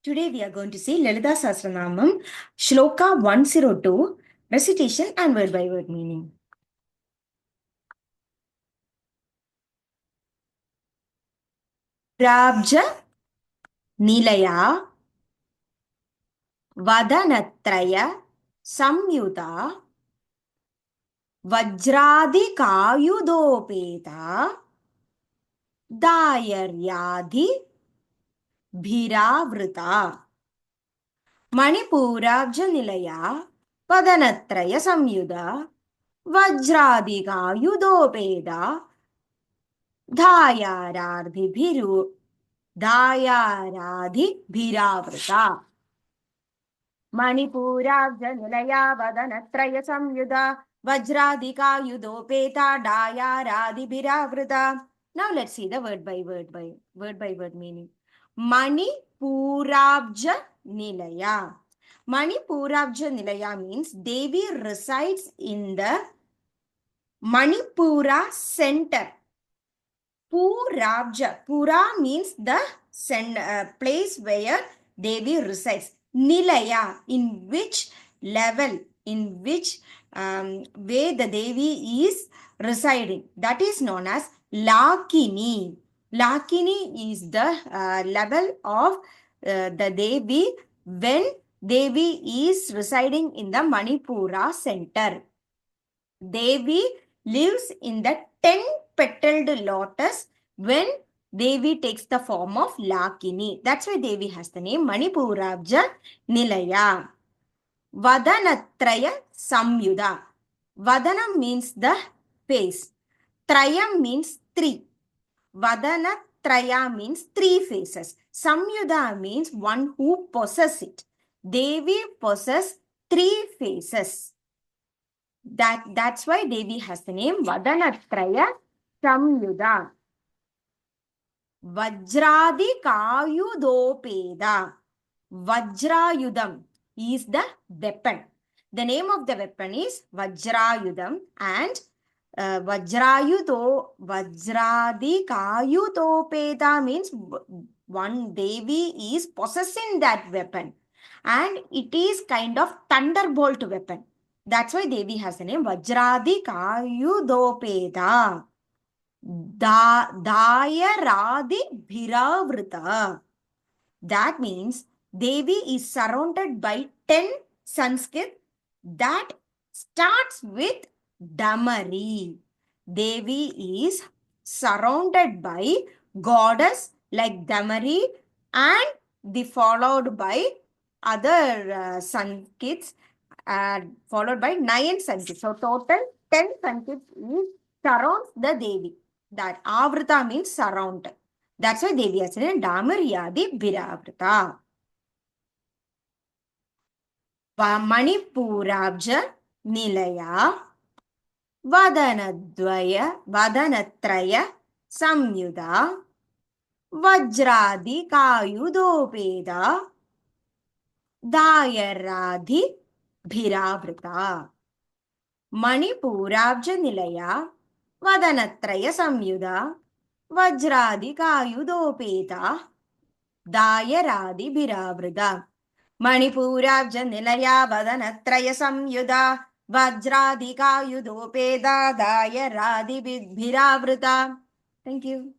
Today we are going to see Lalita Sahasranamam, Shloka 102, recitation and word by word meaning. Prabja Nilaya Vadanatraya Samyuta Vajradi Kayudopeta Dayaryadhi Bhiravrita Manipurabja Nilaya Vadanatraya Samyuta Vajradi Kayudopeta धायाराधिभिरावृता मणिपूराब्जनिलया वदनत्रय संयुधा वज्राधिकायुधोपेता डायाराधिभिरावृता. Now let's see the word by word meaning. Manipurabja Nilaya. Manipurabja Nilaya means Devi resides in the Manipura center. Purabja. Pura means the place where Devi resides. Nilaya, in which level, in which way the Devi is residing. That is known as Lakini. Lakini is the level of the Devi when Devi is residing in the Manipura center. Devi lives in the 10-petaled lotus when Devi takes the form of Lakini. That's why Devi has the name Manipurabja Nilaya. Vadanatraya Samyuda. Vadana means the face. Trayam means three. Vadanatraya means three faces. Samyuda means one who possesses it. Devi possesses three faces. That's why Devi has the name Vadanatraya Samyuda. Vajradi Kayudopeda. Vajrayudam is the weapon. The name of the weapon is Vajrayudam, and Vajradi Kayudopeda means one Devi is possessing that weapon, and it is kind of thunderbolt weapon. That's why Devi has the name Vajradi Kayudopeda. Dayaradi Bhiravrita. That means Devi is surrounded by 10 Sanskrit that starts with Damari. Devi is surrounded by goddess like Damari and the followed by other Sankits, followed by 9 Sankits. So total 10 Sankits surrounds the Devi. That Avrita means surround. That's why Devi has name Damaryadi Bhiravrita. Manipurabja Nilaya Vadanatraya Samyuda Vajradi Kayudopeda Dayaradhi Bhiravrita. Manipurabja Nilaya Vadanatraya Samyuda Vajradi Kayudopeta Dayaradhi Bhiravrita. Manipurabja Nilaya Vadanatraya Samyuda Vajradi Kayudopeta Dayaradhi Bhiravrita. Thank you.